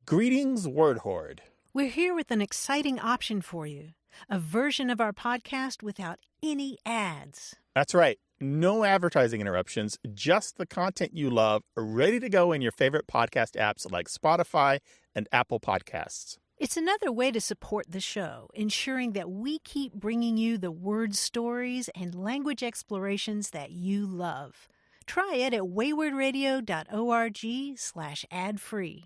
Greetings, Word Horde. We're here with an exciting option for you. A version of our podcast without any ads. That's right. No advertising interruptions, just the content you love, ready to go in your favorite podcast apps like Spotify and Apple Podcasts. It's another way to support the show, ensuring that we keep bringing you the word stories and language explorations that you love. Try it at waywardradio.org/ad-free.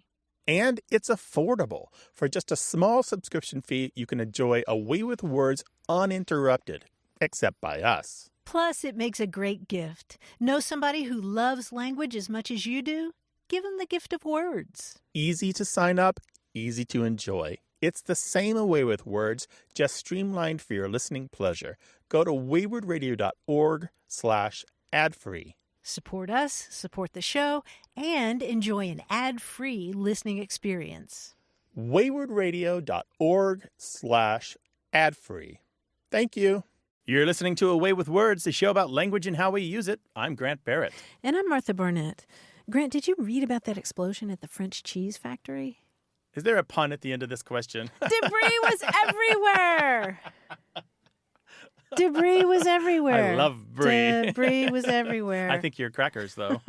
And it's affordable. For just a small subscription fee, you can enjoy A Way with Words uninterrupted, except by us. Plus, it makes a great gift. Know somebody who loves language as much as you do? Give them the gift of words. Easy to sign up, easy to enjoy. It's the same A Way with Words, just streamlined for your listening pleasure. Go to waywardradio.org/ad-free. Support us, support the show, and enjoy an ad-free listening experience. waywardradio.org/ad-free. Thank you. You're listening to A Way with Words, the show about language and how we use it. I'm Grant Barrett. And I'm Martha Barnett. Grant, did you read about that explosion at the French cheese factory? Is there a pun at the end of this question? Debris was everywhere. Debris was everywhere. I love brie. Debris was everywhere. I think you're crackers, though.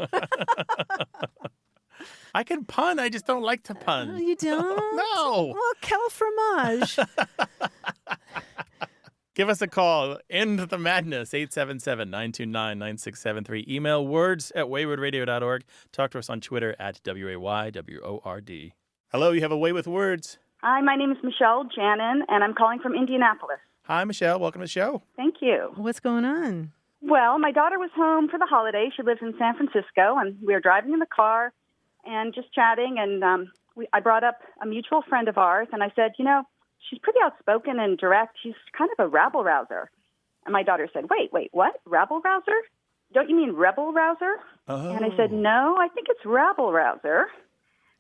I can pun. I just don't like to pun. Oh, you don't? No. Well, quel fromage. Give us a call. End the madness. 877-929-9673. Email words@waywardradio.org. Talk to us on Twitter @WAYWORD. Hello, you have A Way with Words. Hi, my name is Michelle Janin, and I'm calling from Indianapolis. Hi, Michelle. Welcome to the show. Thank you. What's going on? Well, my daughter was home for the holiday. She lives in San Francisco, and we were driving in the car and just chatting, and I brought up a mutual friend of ours, and I said, you know, she's pretty outspoken and direct. She's kind of a rabble rouser. And my daughter said, wait, what? Rabble rouser? Don't you mean rebel rouser? Oh. And I said, no, I think it's rabble rouser.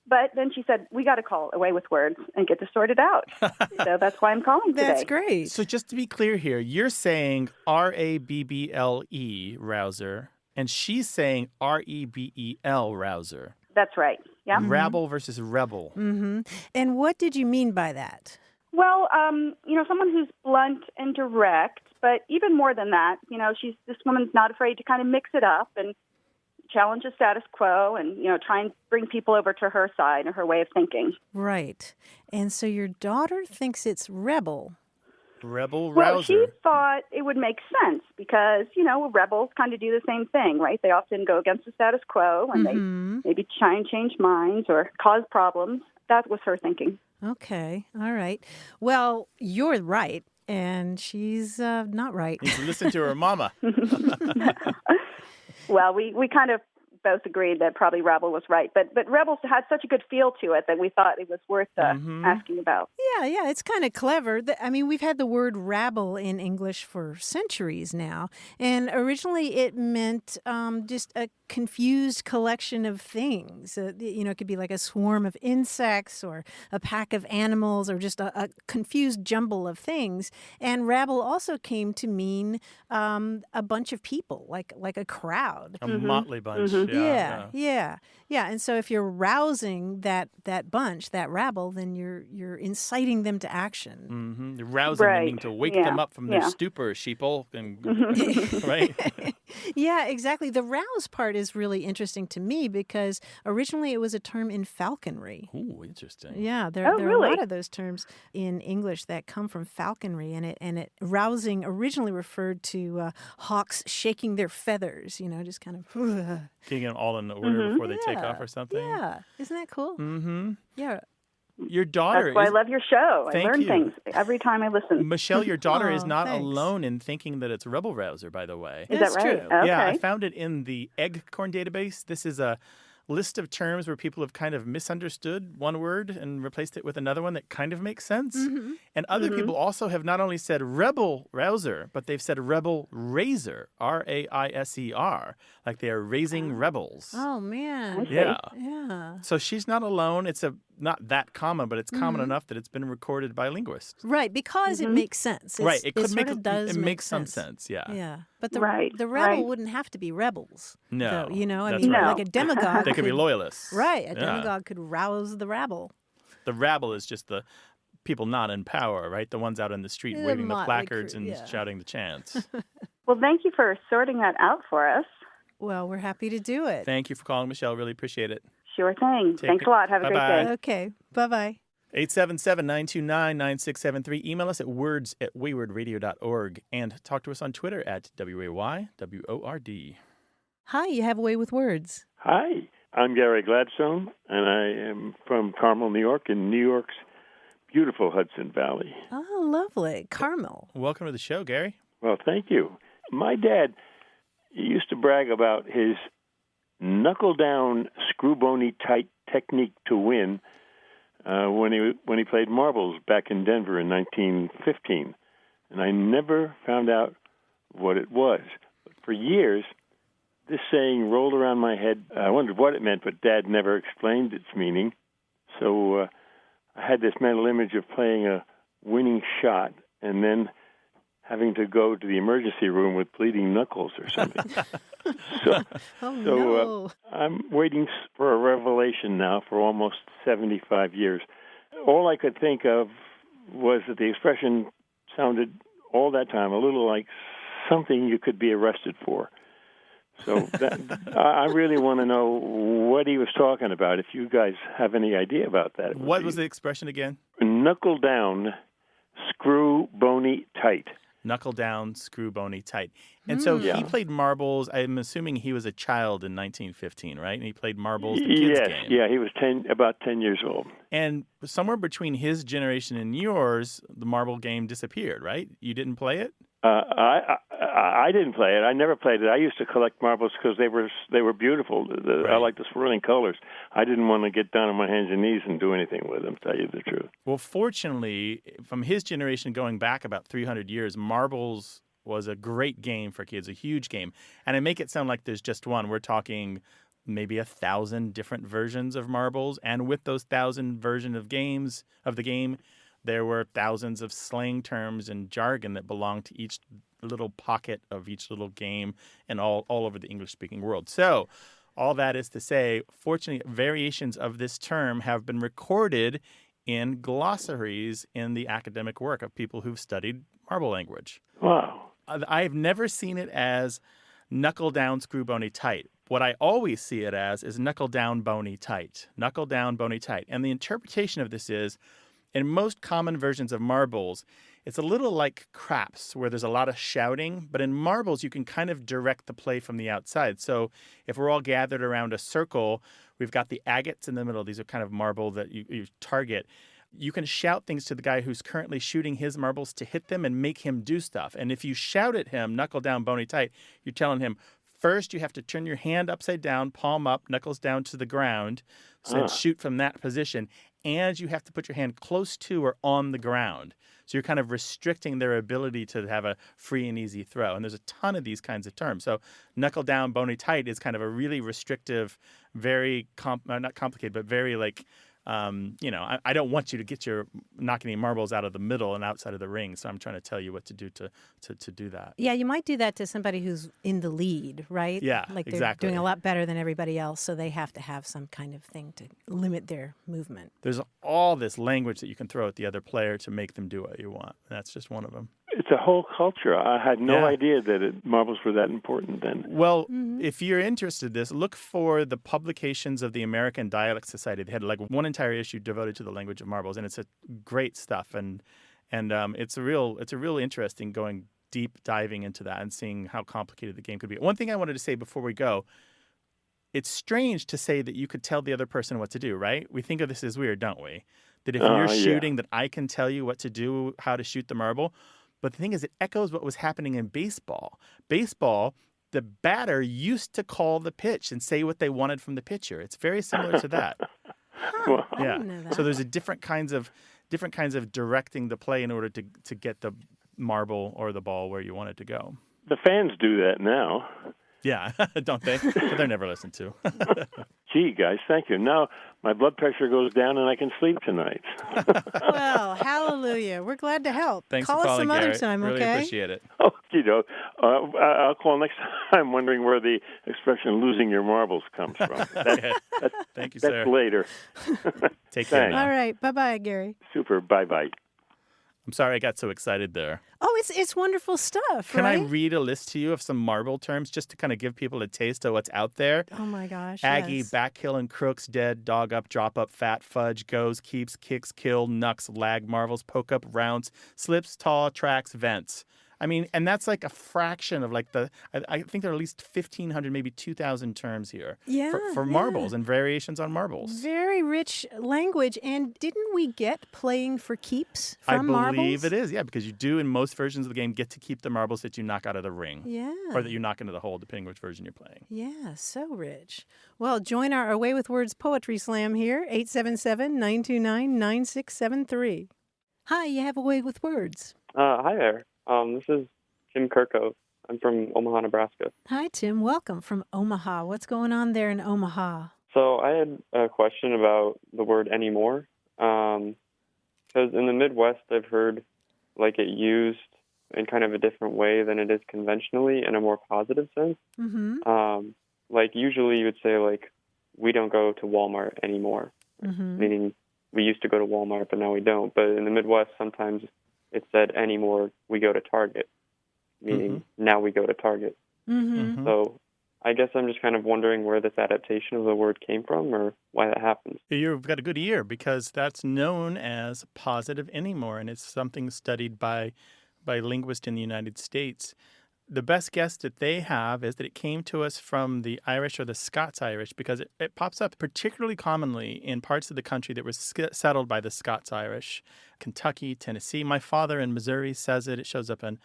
But then she said, we got to call A Way with Words and get this sorted out. So that's why I'm calling today. That's great. So just to be clear here, you're saying RABBLE, rouser, and she's saying REBEL, rouser. That's right. Yeah. Rabble versus rebel. Mm-hmm. And what did you mean by that? Well, you know, someone who's blunt and direct, but even more than that, you know, this woman's not afraid to kind of mix it up and challenge the status quo and, you know, try and bring people over to her side or her way of thinking. Right. And so your daughter thinks it's rebel. Rebel Well, rouser. she thought it would make sense because, you know, rebels kind of do the same thing, right? They often go against the status quo and they maybe try and change minds or cause problems. That was her thinking. Okay. All right. Well, you're right, and she's not right. You should listen to her mama. Well, we kind of both agreed that probably Rabble was right. But Rebels had such a good feel to it that we thought it was worth asking about. Yeah, it's kind of clever. I mean, we've had the word rabble in English for centuries now. And originally it meant just a confused collection of things. You know, it could be like a swarm of insects or a pack of animals or just a confused jumble of things. And rabble also came to mean a bunch of people, like a crowd. A motley bunch. Yeah. And so if you're rousing that bunch, that rabble, then you're inciting them to action. Mm-hmm. You're rousing them, meaning to wake them up from their stupor, sheeple. And, right? Yeah, exactly. The rouse part is really interesting to me because originally it was a term in falconry. Ooh, interesting. Yeah, there are a lot of those terms in English that come from falconry, and it rousing originally referred to hawks shaking their feathers, you know, just kind of getting them all in order before they take off or something. Yeah, isn't that cool? Mm-hmm. Yeah. Your daughter That's why I love your show. I learn you. things every time I listen. Michelle, your daughter is not thanks. alone in thinking that it's rebel rouser, by the way. Is that right? True. Okay. Yeah, I found it in the Eggcorn database. This is a list of terms where people have kind of misunderstood one word and replaced it with another one that kind of makes sense. Mm-hmm. And other people also have not only said rebel rouser, but they've said rebel raiser, R-A-I-S-E-R, like they are raising rebels. Oh, man. Yeah. Yeah. So she's not alone. It's not that common, but it's common enough that it's been recorded by linguists. Right, because it makes sense. Right, it could sort of does it make makes some sense. sense. Yeah. Yeah, but the rebel right. wouldn't have to be rebels. No, though, you know, I that's mean, right. like a demagogue. They could be loyalists. Right, a demagogue could rouse the rabble. The rabble is just the people not in power, right? The ones out in the street The waving the motley placards crew, and yeah. shouting the chants. Well, thank you for sorting that out for us. Well, we're happy to do it. Thank you for calling, Michelle. Really appreciate it. Sure thing. Take Thanks it. a lot. Have a great Bye-bye. day. Okay. Bye-bye. 877-929-9673. Email us at words@waywardradio.org and talk to us on Twitter at WAYWORD. Hi, you have a way with words. Hi, I'm Gary Gladstone, and I am from Carmel, New York, in New York's beautiful Hudson Valley. Oh, lovely. Carmel. Welcome to the show, Gary. Well, thank you. My dad used to brag about his knuckle-down, screw-bony-tight technique to win when he played marbles back in Denver in 1915, and I never found out what it was. But for years, this saying rolled around my head. I wondered what it meant, but Dad never explained its meaning. So I had this mental image of playing a winning shot and then having to go to the emergency room with bleeding knuckles or something. No. I'm waiting for a revelation now for almost 75 years. All I could think of was that the expression sounded all that time a little like something you could be arrested for. So I really want to know what he was talking about, if you guys have any idea about that. What was the expression again? Knuckle down, screw bony tight. Knuckle down, screw bony tight. And so he played marbles. I'm assuming he was a child in 1915, right? And he played marbles, the kids' game. Yeah, he was about 10 years old. And somewhere between his generation and yours, the marble game disappeared, right? You didn't play it? I didn't play it. I never played it. I used to collect marbles because they were beautiful. I like the swirling colors. I didn't want to get down on my hands and knees and do anything with them, to tell you the truth. Well, fortunately, from his generation going back about 300 years, marbles was a great game for kids, a huge game. And I make it sound like there's just one. We're talking maybe 1,000 different versions of marbles. And with those 1,000 versions of the game, there were thousands of slang terms and jargon that belonged to each little pocket of each little game and all over the English-speaking world. So all that is to say, fortunately, variations of this term have been recorded in glossaries in the academic work of people who've studied marble language. Wow. I've never seen it as knuckle down, screw bony tight. What I always see it as is knuckle down, bony tight. Knuckle down, bony tight. And the interpretation of this is, in most common versions of marbles, it's a little like craps where there's a lot of shouting, but in marbles you can kind of direct the play from the outside. So if we're all gathered around a circle, we've got the agates in the middle. These are kind of marble that you target. You can shout things to the guy who's currently shooting his marbles to hit them and make him do stuff. And if you shout at him, knuckle down, bony tight, you're telling him, first you have to turn your hand upside down, palm up, knuckles down to the ground, so shoot from that position. And you have to put your hand close to or on the ground. So you're kind of restricting their ability to have a free and easy throw. And there's a ton of these kinds of terms. So knuckle down, bony tight is kind of a really restrictive, very, not complicated, but very like, I don't want you to get your knocking any marbles out of the middle and outside of the ring. So I'm trying to tell you what to do to do that. Yeah, you might do that to somebody who's in the lead, right? Yeah, like they're exactly. doing a lot better than everybody else, so they have to have some kind of thing to limit their movement. There's all this language that you can throw at the other player to make them do what you want. That's just one of them. It's a whole culture. I had no idea that marbles were that important then. Well, if you're interested in this, look for the publications of the American Dialect Society. They had like one entire issue devoted to the language of marbles, and it's a great stuff. And it's a real interesting going deep diving into that and seeing how complicated the game could be. One thing I wanted to say before we go, it's strange to say that you could tell the other person what to do, right? We think of this as weird, don't we? That if you're shooting, that I can tell you what to do, how to shoot the marble. But the thing is, it echoes what was happening in baseball. Baseball, the batter used to call the pitch and say what they wanted from the pitcher. It's very similar to that. Well, I didn't know that. So there's a different kinds of directing the play in order to get the marble or the ball where you want it to go. the fans do that now. Yeah, don't they? But they're never listened to. Gee, guys, thank you. Now my blood pressure goes down and I can sleep tonight. Well, hallelujah. We're glad to help. Thanks Call for us calling, some other Garrett. time, Really okay? appreciate it. I'll call next time wondering where the expression losing your marbles comes from. Okay. Thank you, sir. That's later. Take care Thanks. now. All right. Bye-bye, Gary. Super. Bye-bye. I'm sorry I got so excited there. Oh, it's wonderful stuff, Can I right? read a list to you of some marble terms just to kind of give people a taste of what's out there? Oh, my gosh, Aggie, yes. backhill and crooks, dead, dog up, drop up, fat, fudge, goes, keeps, kicks, kill, knucks, lag, marvels, poke up, rounce, slips, taw, tracks, vents. I mean, and that's like a fraction of like I think there are at least 1,500, maybe 2,000 terms here for marbles and variations on marbles. Very rich language. And didn't we get playing for keeps from marbles? I believe it is, yeah, because you do in most versions of the game get to keep the marbles that you knock out of the ring. Yeah. Or that you knock into the hole, depending which version you're playing. Yeah, so rich. Well, join our Away with Words Poetry Slam here, 877-929-9673. Hi, you have Away with Words. Hi there. This is Tim Kirkove. I'm from Omaha, Nebraska. Hi, Tim. Welcome from Omaha. What's going on there in Omaha? So I had a question about the word anymore. Because in the Midwest, I've heard like it used in kind of a different way than it is conventionally in a more positive sense. Mm-hmm. Like usually you would say like, we don't go to Walmart anymore, meaning we used to go to Walmart, but now we don't. But in the Midwest, sometimes it said anymore, we go to Target, meaning now we go to Target. Mm-hmm. So I guess I'm just kind of wondering where this adaptation of the word came from or why that happened. You've got a good ear because that's known as positive anymore, and it's something studied by linguists in the United States. The best guess that they have is that it came to us from the Irish or the Scots-Irish because it pops up particularly commonly in parts of the country that were settled by the Scots-Irish. Kentucky, Tennessee. My father in Missouri says it. It shows up in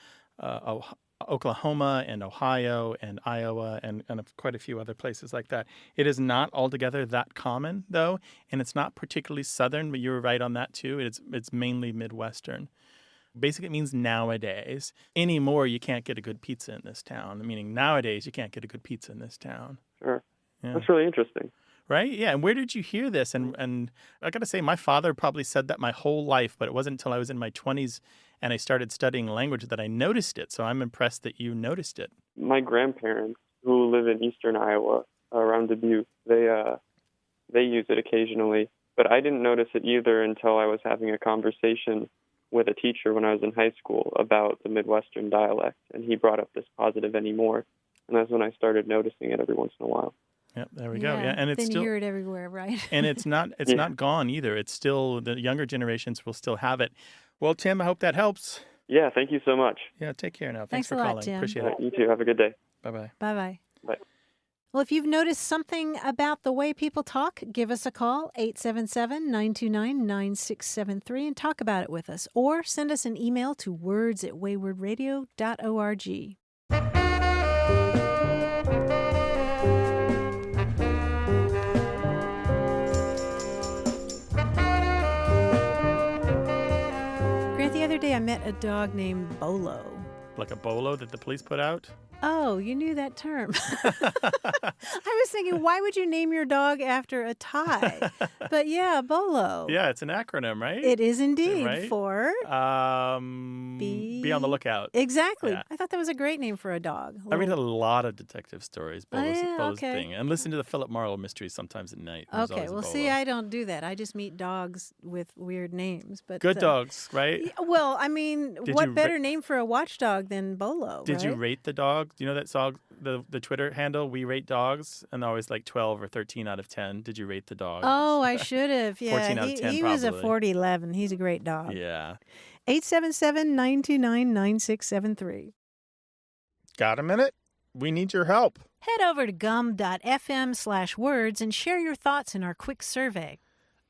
Oklahoma and Ohio and Iowa and quite a few other places like that. It is not altogether that common, though, and it's not particularly Southern, but you were right on that, too. It's mainly Midwestern. Basically, it means nowadays. Anymore, you can't get a good pizza in this town, meaning nowadays you can't get a good pizza in this town. Sure. Yeah. That's really interesting. Right? Yeah. And where did you hear this? And I got to say, my father probably said that my whole life, but it wasn't until I was in my 20s and I started studying language that I noticed it. So I'm impressed that you noticed it. My grandparents, who live in eastern Iowa, around Dubuque, they use it occasionally. But I didn't notice it either until I was having a conversation with a teacher when I was in high school about the Midwestern dialect. And he brought up this positive anymore. And that's when I started noticing it every once in a while. Yep, there we go. Yeah, and it's then still you hear it everywhere, right? and it's not gone either. It's still the younger generations will still have it. Well, Tim, I hope that helps. Yeah, thank you so much. Yeah, take care now. Thanks for a lot, calling. Tim. Appreciate All it. right, you too. Have a good day. Bye-bye. Bye-bye. Bye. Well, if you've noticed something about the way people talk, give us a call, 877-929-9673, and talk about it with us. Or send us an email to words@waywardradio.org. Grant, the other day I met a dog named BOLO. Like a BOLO that the police put out? Oh, you knew that term. I was thinking, why would you name your dog after a tie? But yeah, BOLO. Yeah, it's an acronym, right? It is indeed Right? for... Be on the lookout. Exactly. Yeah. I thought that was a great name for a dog. I read a lot of detective stories, Bolo's okay. thing, and listen to the Philip Marlowe mysteries sometimes at night. There's Okay, always a well, Bolo. see, I don't do that. I just meet dogs with weird names. But Good dogs, right? Yeah, well, I mean, Did what you better name for a watchdog than BOLO, Did you right? rate the dog? Do you know that song, the Twitter handle, We Rate Dogs? And always like 12 or 13 out of 10. Did you rate the dog? Oh, I should have. Yeah, 14 out of 10 he was a probably. 40-11. He's a great dog. Yeah. 877-929-9673. Got a minute? We need your help. Head over to gum.fm/words and share your thoughts in our quick survey.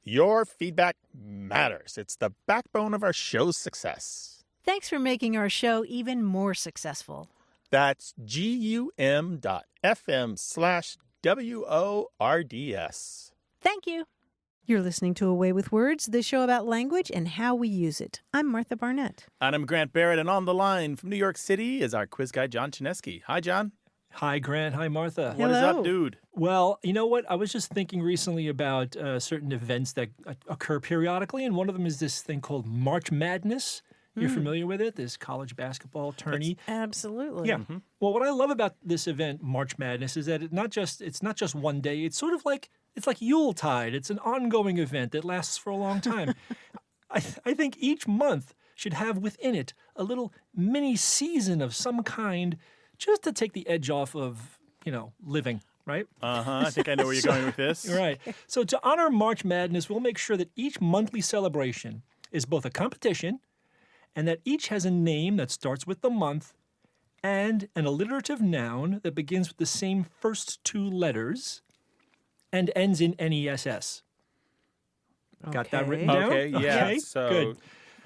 Your feedback matters. It's the backbone of our show's success. Thanks for making our show even more successful. That's gum.fm/WORDS. Thank you. You're listening to Away with Words, the show about language and how we use it. I'm Martha Barnett. And I'm Grant Barrett, and on the line from New York City is our quiz guy, John Chinesky. Hi, John. Hi, Grant. Hi, Martha. What is up, Hello. dude? Well, you know what? I was just thinking recently about certain events that occur periodically, and one of them is this thing called March Madness. You're familiar with it? This college basketball tourney. Absolutely. Yeah. Well, what I love about this event, March Madness, is that it's not just one day. It's sort of like Yuletide. It's an ongoing event that lasts for a long time. I think each month should have within it a little mini season of some kind, just to take the edge off of living. Right? I think I know where you're going with this. Right. So to honor March Madness, we'll make sure that each monthly celebration is both a competition and that each has a name that starts with the month and an alliterative noun that begins with the same first two letters and ends in NESS. Got that written down? Okay, yeah. Okay, So, good.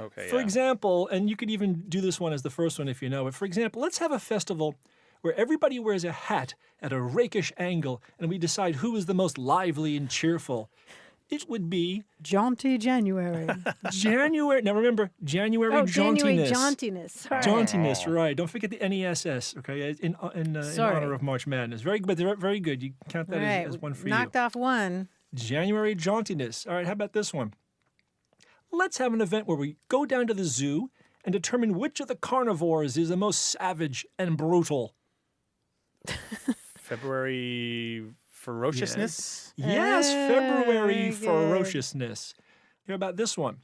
Okay, For yeah. example, and you could even do this one as the first one if you know it. For example, let's have a festival where everybody wears a hat at a rakish angle and we decide who is the most lively and cheerful. It would be Jaunty January. January. Now remember, January Oh, jauntiness. January jauntiness. Sorry. Jauntiness, right. Don't forget the NESS, okay, in Sorry. honor of March Madness. Very good, but very good. You count that Right. as one for Knocked off one. you. January jauntiness. All right, how about this one? Let's have an event where we go down to the zoo and determine which of the carnivores is the most savage and brutal. February ferociousness. Yes, February Very good. ferociousness. Hear about this one.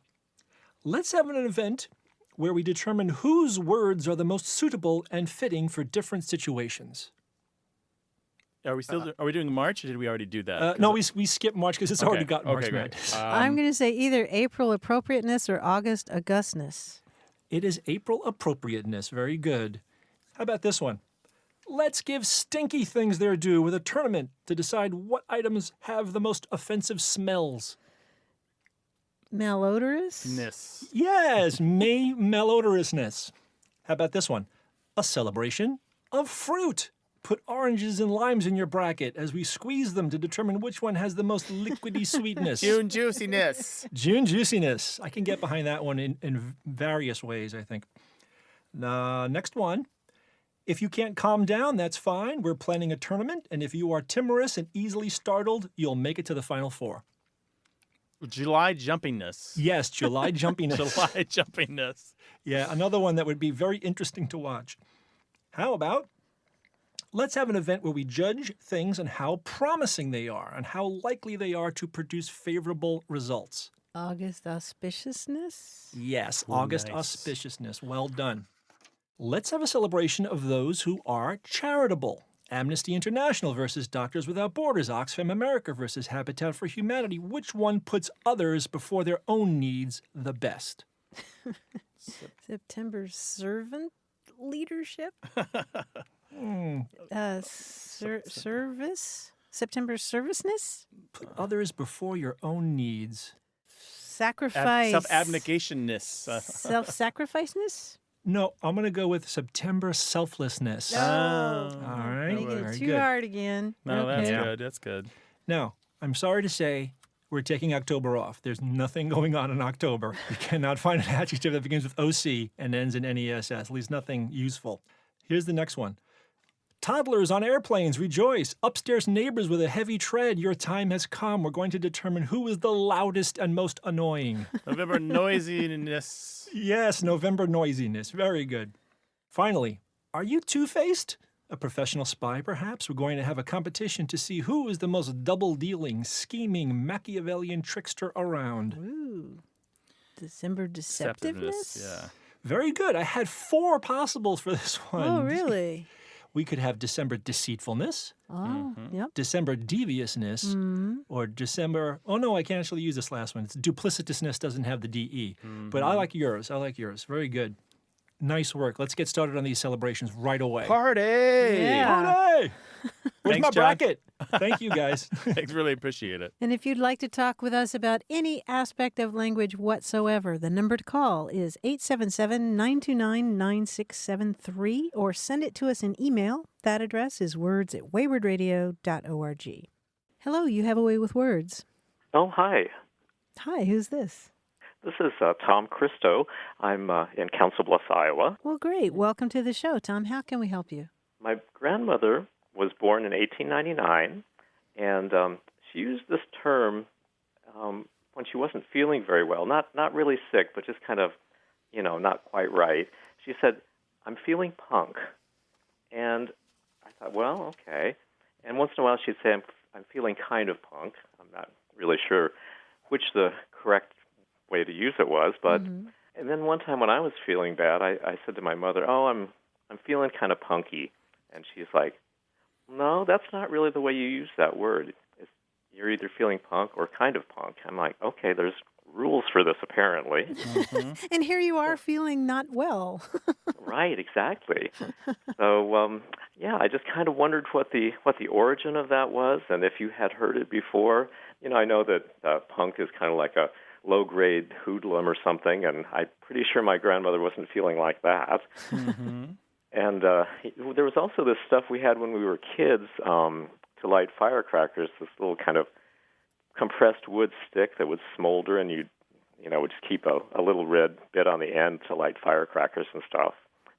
Let's have an event where we determine whose words are the most suitable and fitting for different situations. Are we still? Are we doing March, or did we already do that? No, we skipped March because it's already got March okay, great. Madness. I'm going to say either April appropriateness or August augustness. It is April appropriateness. Very good. How about this one? Let's give stinky things their due with a tournament to decide what items have the most offensive smells. Malodorous? Ness. Yes, May malodorousness. How about this one? A celebration of fruit. Put oranges and limes in your bracket as we squeeze them to determine which one has the most liquidy sweetness. June juiciness. June juiciness. I can get behind that one in various ways, I think. Next one. If you can't calm down, that's fine. We're planning a tournament, and if you are timorous and easily startled, you'll make it to the Final Four. July jumpiness. Yes, July jumpiness. July jumpiness. Yeah, another one that would be very interesting to watch. How about let's have an event where we judge things on how promising they are and how likely they are to produce favorable results. August auspiciousness? Yes, Ooh, August nice. auspiciousness. Well done. Let's have a celebration of those who are charitable. Amnesty International versus Doctors Without Borders, Oxfam America versus Habitat for Humanity. Which one puts others before their own needs the best? September servant leadership? Service? September serviceness? Put others before your own needs. Sacrifice. Self-abnegationness. Self-sacrificeness? No, I'm going to go with September selflessness. Oh. All right. Make it Very too good. hard again. No, that's Okay. good. That's good. Now, I'm sorry to say we're taking October off. There's nothing going on in October. You cannot find an adjective that begins with OC and ends in NESS, at least nothing useful. Here's the next one. Toddlers on airplanes, rejoice. Upstairs neighbors with a heavy tread, your time has come. We're going to determine who is the loudest and most annoying. November noisiness. Yes, November noisiness. Very good. Finally, are you two-faced? A professional spy, perhaps? We're going to have a competition to see who is the most double-dealing, scheming, Machiavellian trickster around. Ooh. December deceptiveness? Yeah. Very good. I had 4 possibles for this one. Oh, really? We could have December deceitfulness, Oh, yep. December deviousness, or December... Oh, no, I can't actually use this last one. It's duplicitousness doesn't have the DE. But I like yours. Very good. Nice work. Let's get started on these celebrations right away. Party! Yeah. Party! Where's Thanks, my John. bracket? Thank you, guys. Thanks, really appreciate it. And if you'd like to talk with us about any aspect of language whatsoever, the number to call is 877-929-9673 or send it to us in email. That address is words@waywardradio.org. Hello, you have a way with words. Oh, hi. Hi, who's this? This is Tom Christo. I'm in Council Bluffs, Iowa. Well, great. Welcome to the show, Tom. How can we help you? My grandmother was born in 1899, and she used this term when she wasn't feeling very well, not really sick, but just kind of, not quite right. She said, "I'm feeling punk." And I thought, well, okay. And once in a while she'd say, I'm feeling kind of punk. I'm not really sure which the correct way to use it was, but and then one time when I was feeling bad, I said to my mother, "Oh, I'm feeling kind of punky." And she's like, "No, that's not really the way you use that word. You're either feeling punk or kind of punk." I'm like, "Okay, there's rules for this apparently." And here you are feeling not well. Right, exactly. So, I just kind of wondered what the origin of that was, and if you had heard it before. I know that punk is kind of like a low-grade hoodlum or something, and I'm pretty sure my grandmother wasn't feeling like that. And there was also this stuff we had when we were kids to light firecrackers, this little kind of compressed wood stick that would smolder, and would just keep a little red bit on the end to light firecrackers and stuff.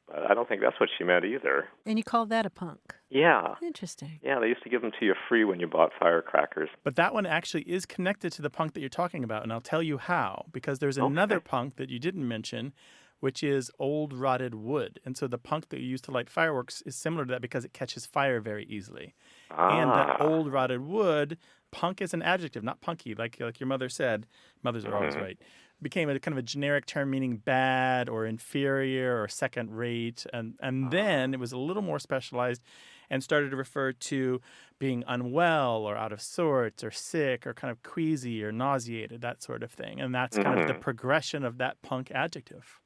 But I don't think that's what she meant either. And you called that a punk? Yeah. Interesting. Yeah, they used to give them to you free when you bought firecrackers. But that one actually is connected to the punk that you're talking about, and I'll tell you how. Because there's another punk that you didn't mention, which is old rotted wood. And so the punk that you use to light fireworks is similar to that because it catches fire very easily. And that old rotted wood, punk is an adjective, not punky, like your mother said. Mothers are always right. Became a kind of a generic term meaning bad or inferior or second rate. And then it was a little more specialized and started to refer to being unwell or out of sorts or sick or kind of queasy or nauseated, that sort of thing. And that's kind of the progression of that punk adjective.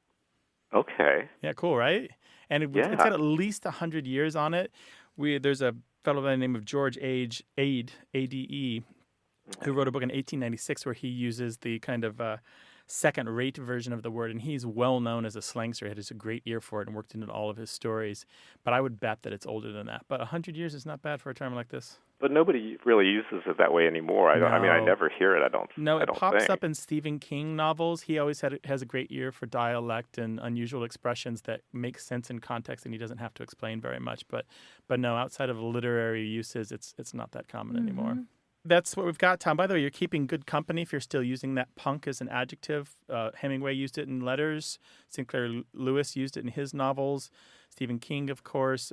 Okay. Yeah, cool, right? And it's got at least 100 years on it. There's a fellow by the name of George Ade, A-D-E, who wrote a book in 1896 where he uses the kind of second-rate version of the word, and he's well known as a slangster. He has a great ear for it and worked into all of his stories. But I would bet that it's older than that. But 100 years is not bad for a term like this. But nobody really uses it that way anymore. I never hear it. It pops up in Stephen King novels. He always has a great ear for dialect and unusual expressions that make sense in context, and he doesn't have to explain very much. But no, outside of literary uses, it's not that common anymore. That's what we've got, Tom. By the way, you're keeping good company if you're still using that punk as an adjective. Hemingway used it in letters. Sinclair Lewis used it in his novels. Stephen King, of course.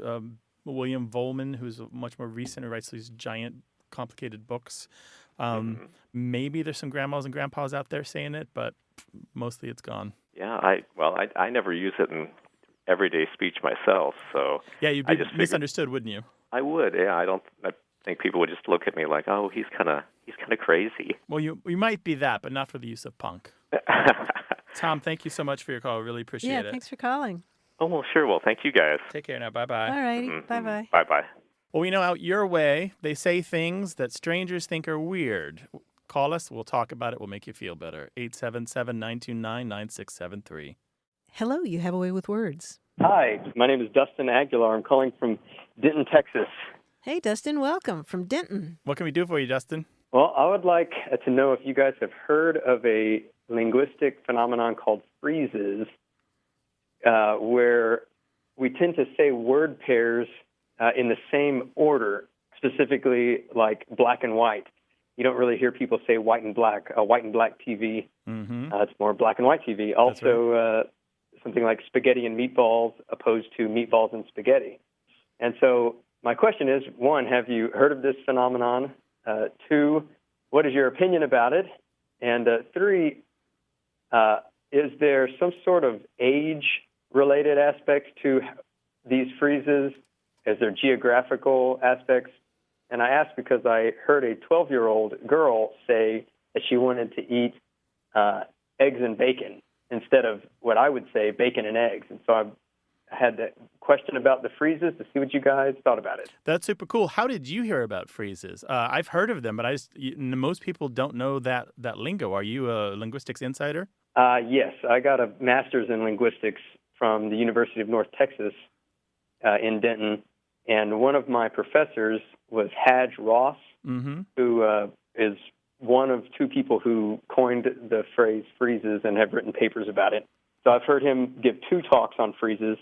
William Volman, who's much more recent, who writes these giant, complicated books. Maybe there's some grandmas and grandpas out there saying it, but mostly it's gone. Yeah, I never use it in everyday speech myself, so... Yeah, you'd be misunderstood, wouldn't you? I would, yeah. I think people would just look at me like, "Oh, he's kind of crazy." Well, you might be that, but not for the use of punk. Tom, thank you so much for your call. Really appreciate it. Yeah, thanks for calling. Oh, well, sure. Well, thank you guys. Take care now. Bye-bye. All righty. Bye-bye. Bye-bye. Well, we know out your way, they say things that strangers think are weird. Call us. We'll talk about it. We'll make you feel better. 877-929-9673. Hello, you have a way with words. Hi, my name is Dustin Aguilar. I'm calling from Denton, Texas. Hey, Dustin, welcome from Denton. What can we do for you, Dustin? Well, I would like to know if you guys have heard of a linguistic phenomenon called freezes, where we tend to say word pairs in the same order, specifically like black and white. You don't really hear people say white and black TV. It's more black and white TV. Also, something like spaghetti and meatballs opposed to meatballs and spaghetti. And so my question is, 1, have you heard of this phenomenon? 2, what is your opinion about it? And 3, is there some sort of age-related aspects to these freezes? Is there geographical aspects? And I ask because I heard a 12-year-old girl say that she wanted to eat eggs and bacon instead of what I would say, bacon and eggs. And so I had that question about the freezes to see what you guys thought about it. That's super cool. How did you hear about freezes? I've heard of them, but most people don't know that lingo. Are you a linguistics insider? Yes, I got a master's in linguistics from the University of North Texas in Denton, and one of my professors was Hadge Ross, who is one of 2 people who coined the phrase freezes and have written papers about it. So I've heard him give 2 talks on freezes,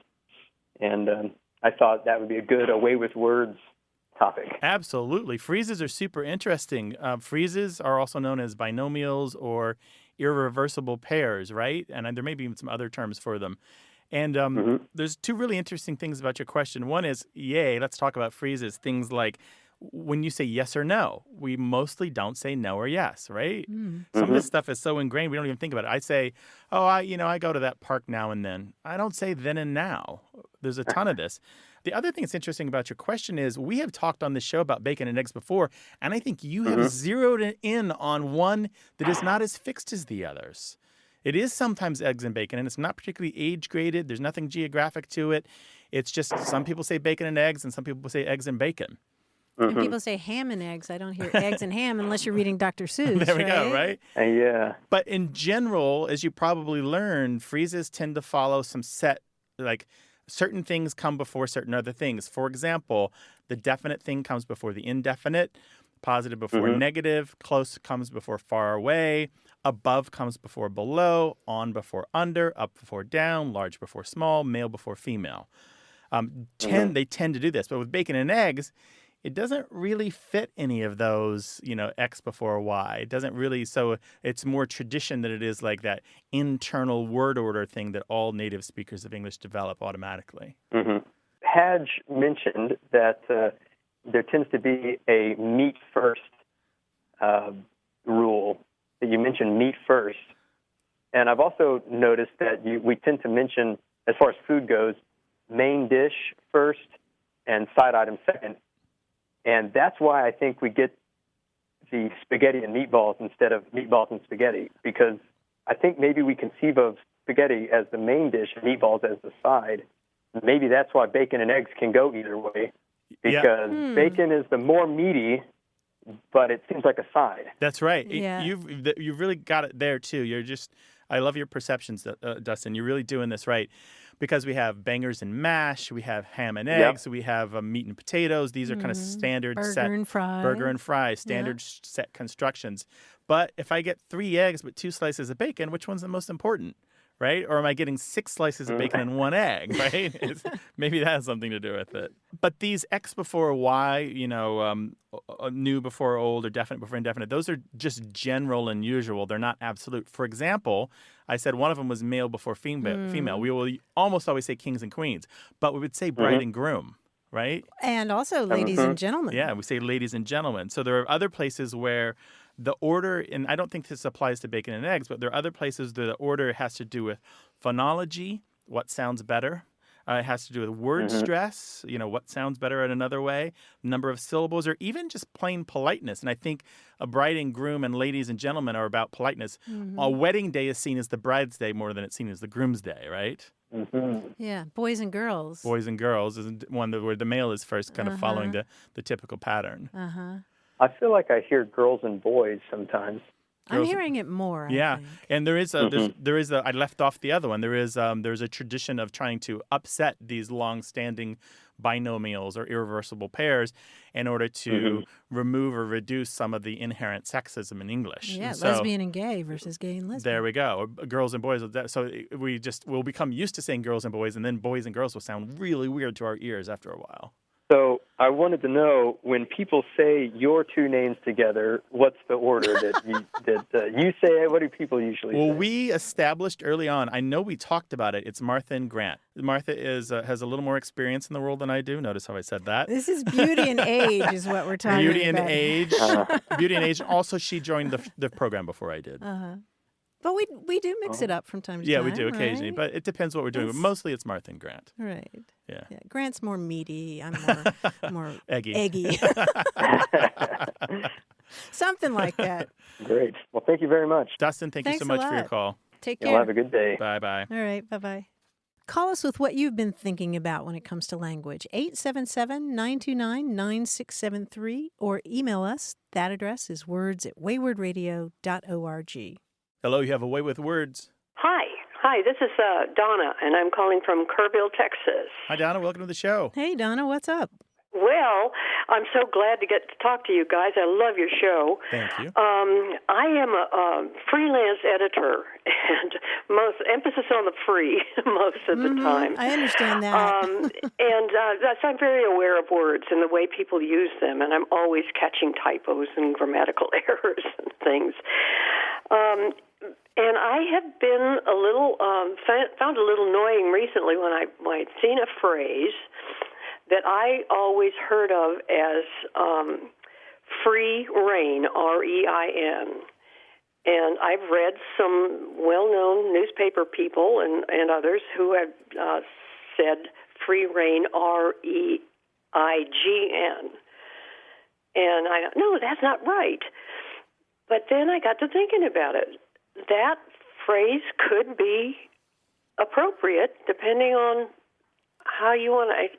and I thought that would be a good away with words topic. Absolutely. Freezes are super interesting. Freezes are also known as binomials or irreversible pairs, right? And there may be even some other terms for them. And there's two really interesting things about your question. One is, let's talk about freezes. Things like when you say yes or no, we mostly don't say no or yes, right? Some of this stuff is so ingrained we don't even think about it. I say, I go to that park now and then. I don't say then and now. There's a ton of this. The other thing that's interesting about your question is we have talked on this show about bacon and eggs before, and I think you have zeroed in on one that is not as fixed as the others. It is sometimes eggs and bacon, and it's not particularly age-graded. There's nothing geographic to it. It's just some people say bacon and eggs, and some people say eggs and bacon. And people say ham and eggs. I don't hear eggs and ham unless you're reading Dr. Seuss. There we go, right? Yeah. But in general, as you probably learned, freezes tend to follow some set, like certain things come before certain other things. For example, the definite thing comes before the indefinite, positive before negative, close comes before far away, above comes before below, on before under, up before down, large before small, male before female. They tend to do this. But with bacon and eggs, it doesn't really fit any of those, X before Y. It doesn't really, so it's more tradition than it is like that internal word order thing that all native speakers of English develop automatically. Hadge mentioned that there tends to be a meat first rule, that you mentioned meat first. And I've also noticed that we tend to mention, as far as food goes, main dish first and side item second. And that's why I think we get the spaghetti and meatballs instead of meatballs and spaghetti, because I think maybe we conceive of spaghetti as the main dish and meatballs as the side. Maybe that's why bacon and eggs can go either way, because bacon is the more meaty, but it seems like a side. That's right. Yeah. You've really got it there, too. I love your perceptions, Dustin. You're really doing this right. Because we have bangers and mash, we have ham and eggs, we have meat and potatoes. These are kind of standard Burger and fry. Standard set constructions. But if I get 3 eggs but 2 slices of bacon, which one's the most important, right? Or am I getting 6 slices of bacon and 1 egg, right? Maybe that has something to do with it. But these X before Y, new before old or definite before indefinite, those are just general and usual. They're not absolute. For example, I said one of them was male before female. We will almost always say kings and queens, but we would say bride and groom, right? And also ladies and gentlemen. Yeah, we say ladies and gentlemen. So there are other places where the order, and I don't think this applies to bacon and eggs, but there are other places that the order has to do with phonology, what sounds better. It has to do with word stress, what sounds better in another way, number of syllables, or even just plain politeness. And I think a bride and groom and ladies and gentlemen are about politeness. A wedding day is seen as the bride's day more than it's seen as the groom's day, right? Yeah, boys and girls. Boys and girls is one where the male is first, kind of following the typical pattern. I feel like I hear girls and boys sometimes. I'm hearing it more. I think. And there is I left off the other one. There's a tradition of trying to upset these long-standing binomials or irreversible pairs in order to remove or reduce some of the inherent sexism in English. Yeah, lesbian and gay versus gay and lesbian. There we go. Girls and boys. So we'll become used to saying girls and boys, and then boys and girls will sound really weird to our ears after a while. So I wanted to know, when people say your two names together, what's the order that you say? What do people usually say? Well, we established early on, I know we talked about it, it's Martha and Grant. Martha has a little more experience in the world than I do. Notice how I said that. This is beauty and age is what we're talking about. Beauty and age. Beauty and age. Also, she joined the program before I did. But we do mix it up from time to time. Yeah, we do occasionally, right? but it depends what we're doing. But mostly it's Martha and Grant. Right. Yeah. Grant's more meaty. I'm more eggy. Something like that. Great. Well, thank you very much. Dustin, thank you so much for your call. Take care. You'll have a good day. Bye-bye. All right. Bye-bye. Call us with what you've been thinking about when it comes to language. 877-929-9673 or email us. That address is words@waywardradio.org. Hello, you have a way with words. Hi, this is Donna, and I'm calling from Kerrville, Texas. Hi, Donna. Welcome to the show. Hey, Donna, what's up? Well, I'm so glad to get to talk to you guys. I love your show. Thank you. I am a freelance editor, and most emphasis on the free most of the time. I understand that. So I'm very aware of words and the way people use them, and I'm always catching typos and grammatical errors and things. And I have been a little found a little annoying recently when I'd seen a phrase that I always heard of as free rein, R-E-I-N. And I've read some well-known newspaper people and others who have said free rein, R-E-I-G-N. And I thought, no, that's not right. But then I got to thinking about it. That phrase could be appropriate depending on how you want to.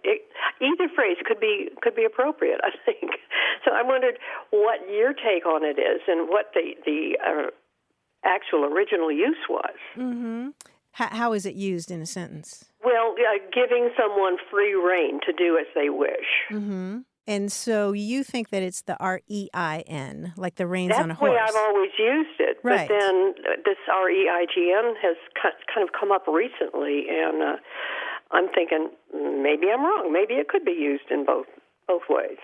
Either phrase could be appropriate, I think. So I wondered what your take on it is and what the actual original use was. Mm-hmm. How is it used in a sentence? Well, giving someone free rein to do as they wish. Mm-hmm. And so you think that it's the R-E-I-N, like the reins on a horse. That's the way I've always used it. Right. But then this R-E-I-G-N has kind of come up recently, and I'm thinking maybe I'm wrong. Maybe it could be used in both ways.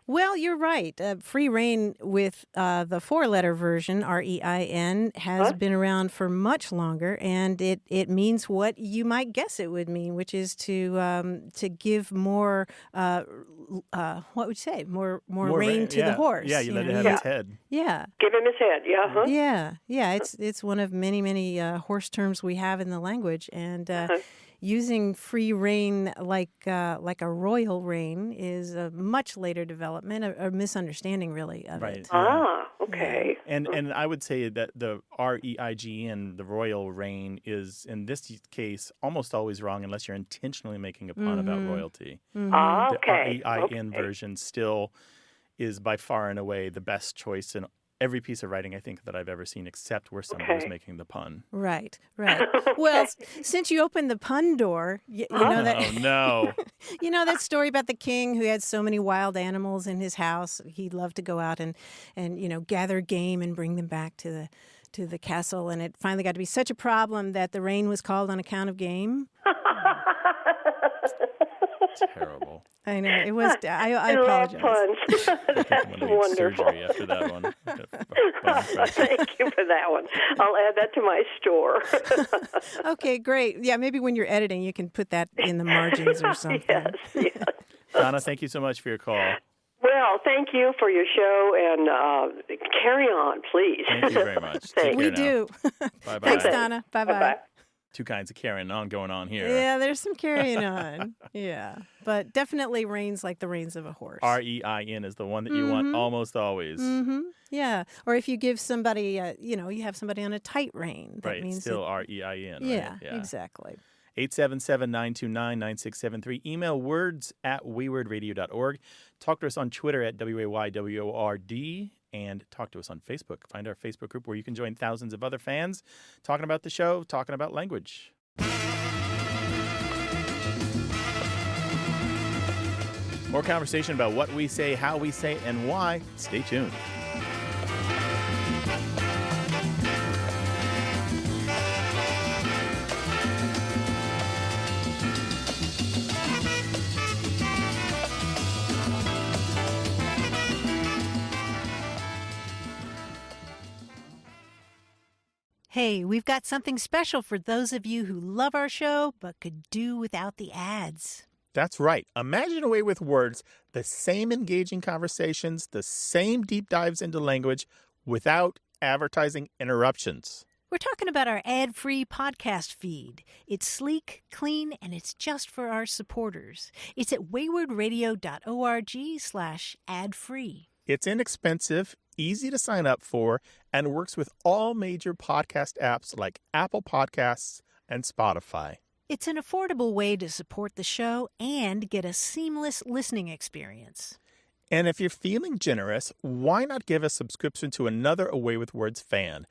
Well, you're right. Free rein with the four-letter version, R-E-I-N, has been around for much longer, and it means what you might guess it would mean, which is to give more, what would you say, more rein to the horse. Yeah, you let it have its head. Yeah. Give him his head, yeah. Huh? Yeah. It's one of many horse terms we have in the language, and using free rein like a royal rein is a much later development, a misunderstanding really of it. Okay. And I would say that the R-E-I-G-N, the royal rein, is in this case almost always wrong unless you're intentionally making a pun about royalty. Mm-hmm. The R-E-I-N version still is by far and away the best choice in every piece of writing I think that I've ever seen, except where somebody was making the pun. Right. Well, since you opened the pun door, you know that. Oh no! You know that story about the king who had so many wild animals in his house. He loved to go out and gather game and bring them back to the castle, and it finally got to be such a problem that the rein was called on account of game. Terrible. I know it was. I apologize. That's wonderful. Surgery after that one. Thank you for that one. I'll add that to my store. Okay, great. Yeah, maybe when you're editing, you can put that in the margins or something. Yes. Donna, thank you so much for your call. Well, thank you for your show, and carry on, please. Thank you very much. We do. Bye-bye. Thanks, Donna. Bye-bye. Two kinds of carrying on going on here. Yeah, there's some carrying on. Yeah, but definitely reins like the reins of a horse. R-E-I-N is the one that you want almost always. Mm-hmm. Yeah, or if you give somebody, you have somebody on a tight rein. That right, means still R-E-I-N. Yeah, right? exactly. 877-929-9673. Email words@waywordradio.org. Talk to us on Twitter at WAYWORD. And talk to us on Facebook. Find our Facebook group where you can join thousands of other fans talking about the show, talking about language. More conversation about what we say, how we say it, and why. Stay tuned. Hey, we've got something special for those of you who love our show but could do without the ads. That's right. Imagine a way with words, the same engaging conversations, the same deep dives into language without advertising interruptions. We're talking about our ad-free podcast feed. It's sleek, clean, and it's just for our supporters. It's at waywordradio.org/ad-free. It's inexpensive, easy to sign up for, and works with all major podcast apps like Apple Podcasts and Spotify. It's an affordable way to support the show and get a seamless listening experience. And if you're feeling generous, why not give a subscription to another Away with Words fan?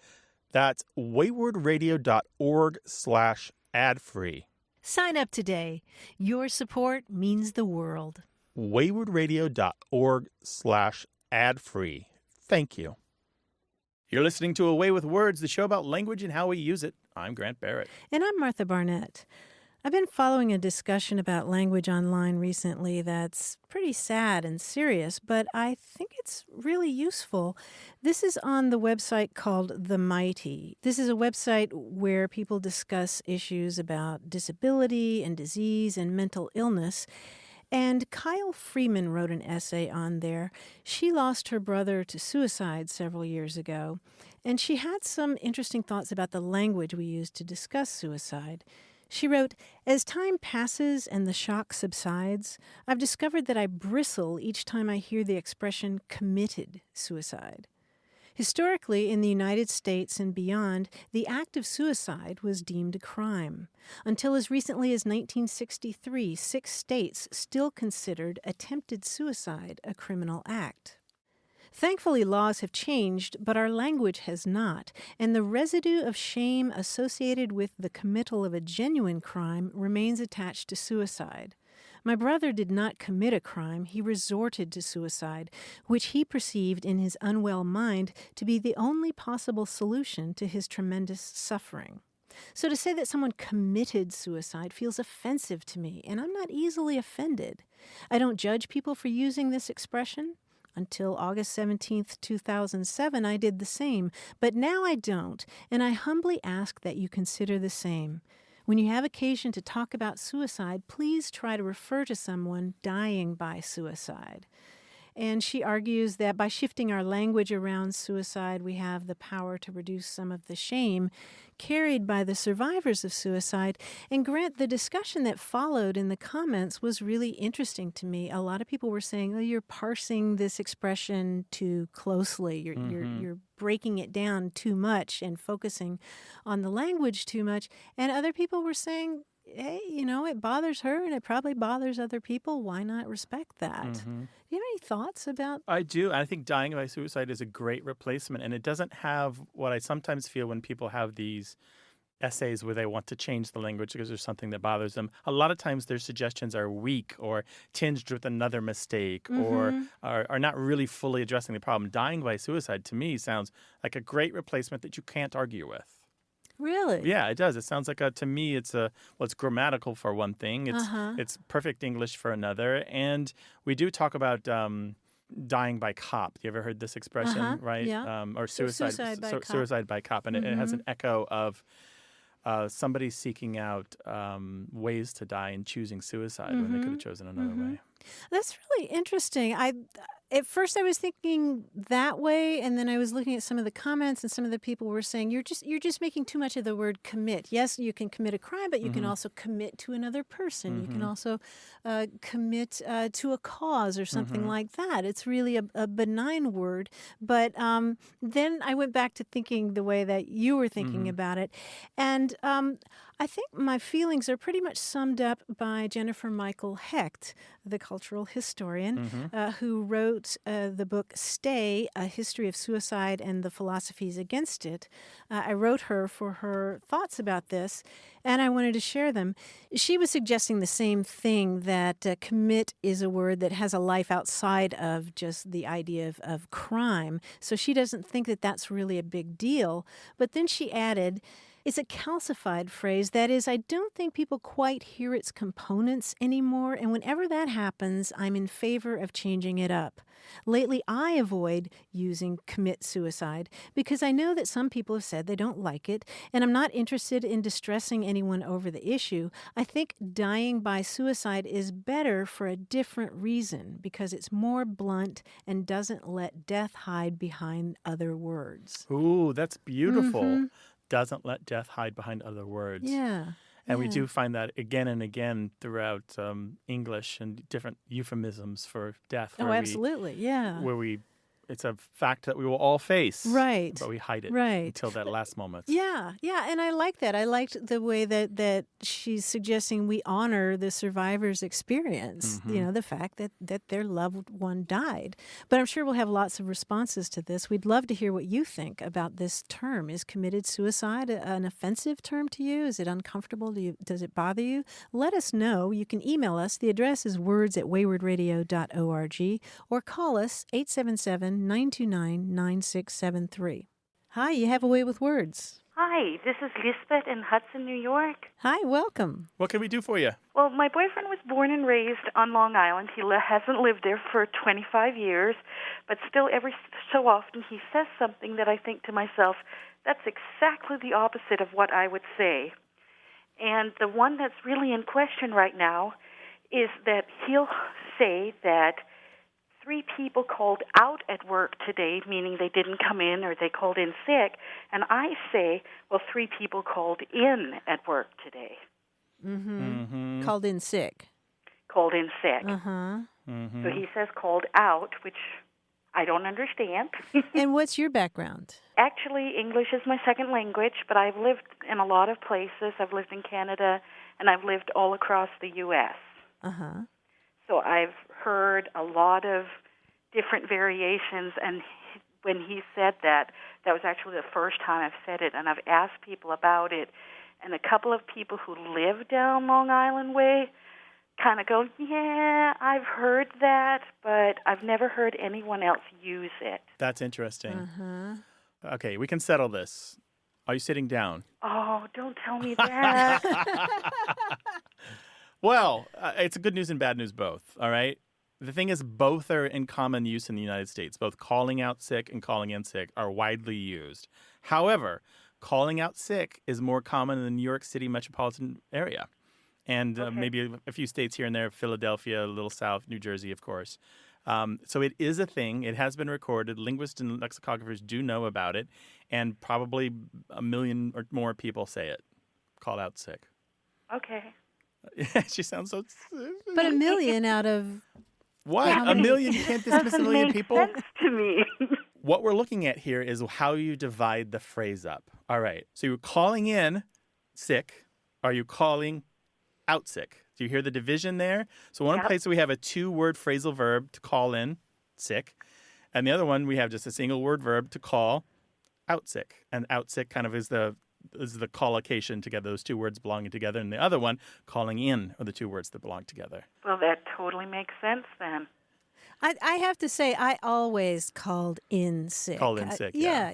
That's waywordradio.org/ad-free. Sign up today. Your support means the world. waywardradio.org/ad-free. Thank you. You're listening to Away with Words, the show about language and how we use it. I'm Grant Barrett. And I'm Martha Barnett. I've been following a discussion about language online recently that's pretty sad and serious, but I think it's really useful. This is on the website called The Mighty. This is a website where people discuss issues about disability and disease and mental illness. And Kyle Freeman wrote an essay on there. She lost her brother to suicide several years ago, and she had some interesting thoughts about the language we use to discuss suicide. She wrote, "As time passes and the shock subsides, I've discovered that I bristle each time I hear the expression committed suicide. Historically, in the United States and beyond, the act of suicide was deemed a crime. Until as recently as 1963, 6 states still considered attempted suicide a criminal act. Thankfully, laws have changed, but our language has not, and the residue of shame associated with the committal of a genuine crime remains attached to suicide. My brother did not commit a crime, he resorted to suicide, which he perceived in his unwell mind to be the only possible solution to his tremendous suffering. So to say that someone committed suicide feels offensive to me, and I'm not easily offended. I don't judge people for using this expression. Until August 17th, 2007, I did the same, but now I don't, and I humbly ask that you consider the same. When you have occasion to talk about suicide, please try to refer to someone dying by suicide." And she argues that by shifting our language around suicide, we have the power to reduce some of the shame carried by the survivors of suicide. And Grant, the discussion that followed in the comments was really interesting to me. A lot of people were saying, "Oh, you're parsing this expression too closely. You're breaking it down too much and focusing on the language too much." And other people were saying, "Hey, it bothers her and it probably bothers other people. Why not respect that?" Do you have any thoughts about? I do. I think dying by suicide is a great replacement, and it doesn't have what I sometimes feel when people have these essays where they want to change the language because there's something that bothers them. A lot of times their suggestions are weak or tinged with another mistake or are not really fully addressing the problem. Dying by suicide, to me, sounds like a great replacement that you can't argue with. Really? Yeah, it does. It sounds like to me, it's grammatical for one thing. It's perfect English for another. And we do talk about dying by cop. You ever heard this expression, right? Yeah. Or suicide by cop. And it has an echo of somebody seeking out ways to die and choosing suicide when they could have chosen another way. That's really interesting. At first I was thinking that way, and then I was looking at some of the comments, and some of the people were saying you're just making too much of the word commit. Yes, you can commit a crime, but you can also commit to another person. You can also commit to a cause or something like that. It's really a benign word. But then I went back to thinking the way that you were thinking about it, and I think my feelings are pretty much summed up by Jennifer Michael Hecht, the cultural historian, who wrote the book Stay, A History of Suicide and the Philosophies Against It. I wrote her for her thoughts about this, and I wanted to share them. She was suggesting the same thing, that commit is a word that has a life outside of just the idea of crime. So she doesn't think that that's really a big deal. But then she added, "It's a calcified phrase. That is, I don't think people quite hear its components anymore, and whenever that happens, I'm in favor of changing it up. Lately, I avoid using commit suicide because I know that some people have said they don't like it, and I'm not interested in distressing anyone over the issue. I think dying by suicide is better for a different reason, because it's more blunt and doesn't let death hide behind other words." Ooh, that's beautiful. Doesn't let death hide behind other words. Yeah. And we do find that again and again throughout English and different euphemisms for death. Oh, absolutely. Yeah. Where we It's a fact that we will all face. Right. But we hide it Right. until that last moment. Yeah, and I like that. I liked the way that she's suggesting we honor the survivor's experience, the fact that their loved one died. But I'm sure we'll have lots of responses to this. We'd love to hear what you think about this term. Is committed suicide an offensive term to you? Is it uncomfortable? Does it bother you? Let us know. You can email us. The address is words@waywardradio.org or call us 877-929-9673. Hi, you have a way with words. Hi, this is Lisbeth in Hudson, New York. Hi, welcome. What can we do for you? Well, my boyfriend was born and raised on Long Island. He hasn't lived there for 25 years, but still every so often he says something that I think to myself, that's exactly the opposite of what I would say. And the one that's really in question right now is that he'll say that 3 people called out at work today, meaning they didn't come in or they called in sick, and I say, well, 3 people called in at work today. Called in sick. Called in sick. So he says called out, which I don't understand. And what's your background? Actually, English is my second language, but I've lived in a lot of places. I've lived in Canada, and I've lived all across the U.S. So I've heard a lot of different variations, and when he said that, that was actually the first time I've said it, and I've asked people about it, and a couple of people who live down Long Island way kind of go, yeah, I've heard that, but I've never heard anyone else use it. That's interesting. Okay, we can settle this. Are you sitting down? Oh, don't tell me that. Well, it's good news and bad news both, all right? The thing is, both are in common use in the United States. Both calling out sick and calling in sick are widely used. However, calling out sick is more common in the New York City metropolitan area. And maybe a few states here and there, Philadelphia, a little south, New Jersey, of course. So it is a thing. It has been recorded. Linguists and lexicographers do know about it. And probably 1 million or more people say it. Call out sick. Okay. She sounds so... But 1 million out of... What? 1 million? You can't dismiss 1 million people? Sense to me. What we're looking at here is how you divide the phrase up. All right. So you're calling in sick. Are you calling out sick? Do you hear the division there? So one place we have a 2-word phrasal verb to call in sick. And the other one we have just a single word verb to call out sick. And out sick kind of is the collocation together, those 2 words belonging together. And the other one, calling in, are the 2 words that belong together. Well, that totally makes sense then. I have to say, I always called in sick. Called in sick, yeah.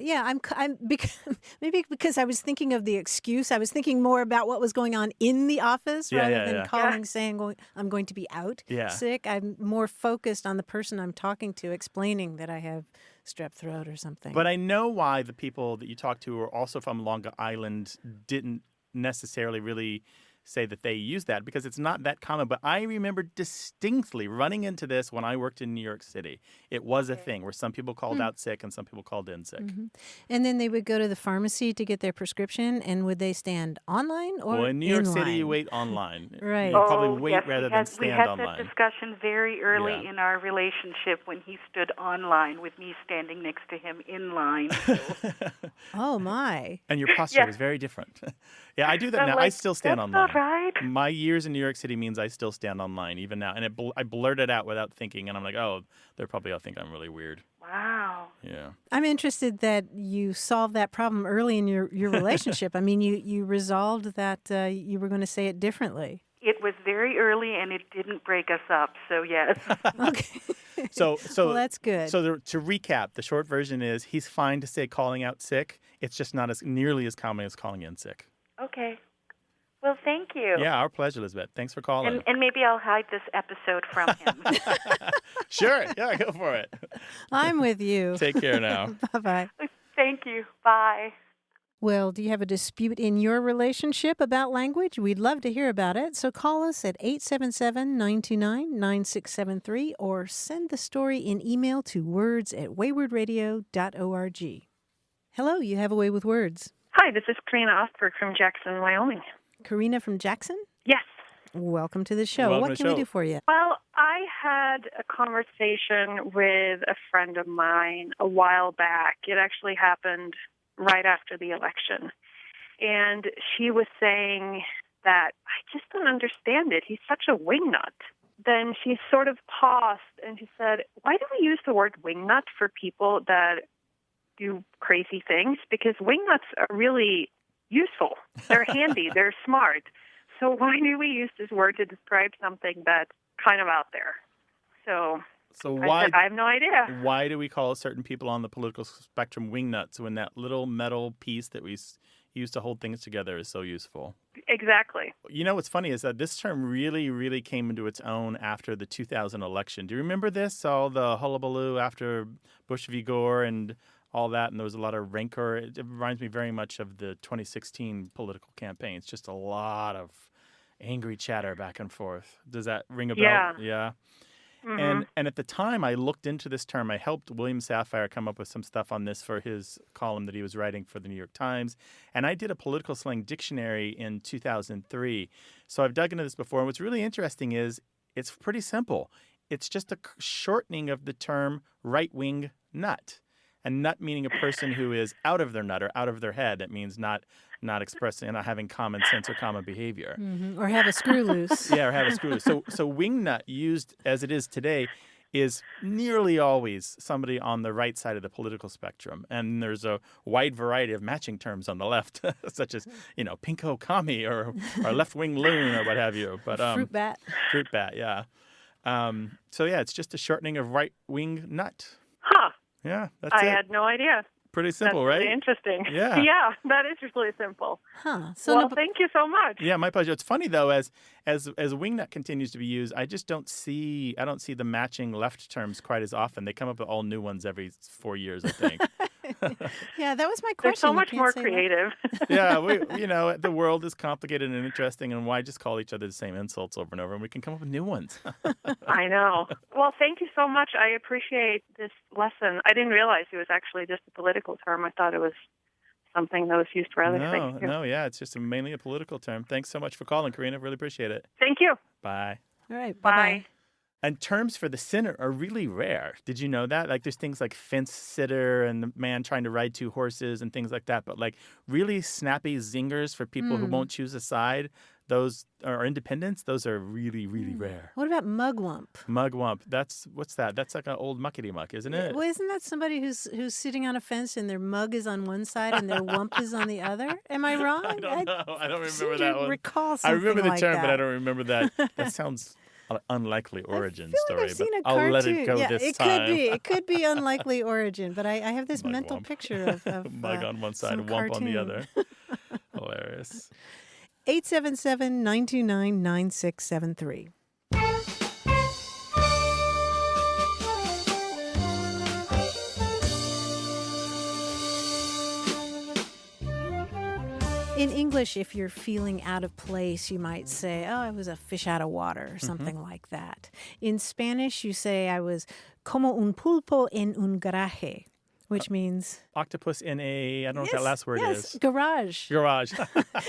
Maybe because I was thinking of the excuse. I was thinking more about what was going on in the office rather than calling, saying I'm going to be out sick. I'm more focused on the person I'm talking to, explaining that I have strep throat or something. But I know why the people that you talk to who are also from Long Island didn't necessarily really say that they use that, because it's not that common. But I remember distinctly running into this when I worked in New York City. It was a thing where some people called out sick and some people called in sick. And then they would go to the pharmacy to get their prescription, and would they stand online or Well, in New York City, you wait online. Right. You probably wait rather than stand online. We had that discussion very early in our relationship when he stood online with me standing next to him in line. Oh, my. And your posture was very different. I do that now. I still stand online. Right. My years in New York City means I still stand online even now. And I blurt it out without thinking. And I'm like, oh, they're probably all think I'm really weird. Wow. Yeah. I'm interested that you solved that problem early in your relationship. I mean, you resolved that you were going to say it differently. It was very early, and it didn't break us up. So, yes. Okay. So well, that's good. So to recap, the short version is he's fine to say calling out sick. It's just not as nearly as common as calling in sick. Okay. Well, thank you. Yeah, our pleasure, Elizabeth. Thanks for calling. And maybe I'll hide this episode from him. Sure. Yeah, go for it. I'm with you. Take care now. Bye-bye. Thank you. Bye. Well, do you have a dispute in your relationship about language? We'd love to hear about it. So call us at 877-929-9673 or send the story in email to words@waywardradio.org. Hello, you have a way with words. Hi, this is Karina Osberg from Jackson, Wyoming. Karina from Jackson? Yes. Welcome to the show. What can we do for you? Well, I I had a conversation with a friend of mine a while back. It actually happened right after the election. And she was saying that I just don't understand it. He's such a wingnut. Then she sort of paused and she said, why do we use the word wingnut for people that do crazy things? Because wingnuts are really useful. They're handy. They're smart. So why do we use this word to describe something that's kind of out there? So why? I have no idea. Why do we call certain people on the political spectrum wingnuts when that little metal piece that we use to hold things together is so useful? Exactly. You know what's funny is that this term really, really came into its own after the 2000 election. Do you remember this? All the hullabaloo after Bush v. Gore and all that, and there was a lot of rancor. It reminds me very much of the 2016 political campaigns. Just a lot of angry chatter back and forth. Does that ring a bell? Yeah. Mm-hmm. And at the time, I looked into this term. I helped William Safire come up with some stuff on this for his column that he was writing for the New York Times. And I did a political slang dictionary in 2003. So I've dug into this before. And what's really interesting is it's pretty simple. It's just a shortening of the term right-wing nut. And nut meaning a person who is out of their nut or out of their head. That means not expressing, not having common sense or common behavior. Mm-hmm. Or have a screw loose. Yeah, or have a screw loose. So wingnut, used as it is today, is nearly always somebody on the right side of the political spectrum. And there's a wide variety of matching terms on the left, such as, pinko commie or left-wing loon or what have you. But fruit bat. Fruit bat, yeah. It's just a shortening of right-wing nut. Huh. Yeah, that's I it. had no idea. Pretty simple, That's right? really interesting. Yeah. Yeah, that is really simple. Huh. So thank you so much. Yeah, my pleasure. It's funny though, as wingnut continues to be used, I don't see the matching left terms quite as often. They come up with all new ones every 4 years, I think. Yeah, that was my question. They're so You much can't more say creative. Yeah, the world is complicated and interesting, and why just call each other the same insults over and over, and we can come up with new ones. I know. Well, thank you so much. I appreciate this lesson. I didn't realize it was actually just a political term. I thought it was something that was used for other things too. No, yeah, it's just mainly a political term. Thanks so much for calling, Karina. Really appreciate it. Thank you. Bye. All right, Bye. bye-bye. And terms for the sinner are really rare. Did you know that? Like, there's things like fence sitter and the man trying to ride two horses and things like that. But, like, really snappy zingers for people who won't choose a side, those are independents, those are really, really rare. What about mugwump? Mugwump. What's that? That's like an old muckety muck, isn't it? Well, isn't that somebody who's sitting on a fence and their mug is on one side and their wump is on the other? Am I wrong? I don't know. I don't seem remember to that one. recall I something remember the like term, that. but I don't remember that. That sounds unlikely origin I feel story, like I've seen but a cartoon. I'll let it go yeah, this time. It could be unlikely origin, but I have this mental Mugwump. picture of mug on one side, some wump on the cartoon. other. Hilarious. 877-929-9673. In English, if you're feeling out of place, you might say, I was a fish out of water, or something like that. In Spanish, you say, I was como un pulpo en un garaje, which means... Octopus in a, I don't know what that last word is. Garage. Garage.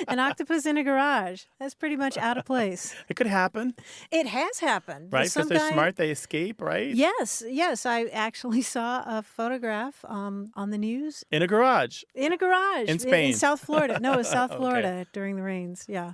An octopus in a garage. That's pretty much out of place. It could happen. It has happened. Right? Because they're smart, they escape, right? Yes. I actually saw a photograph on the news. In a garage. In a garage. In Spain. In South Florida. No, it was South Okay. Florida during the rains. Yeah.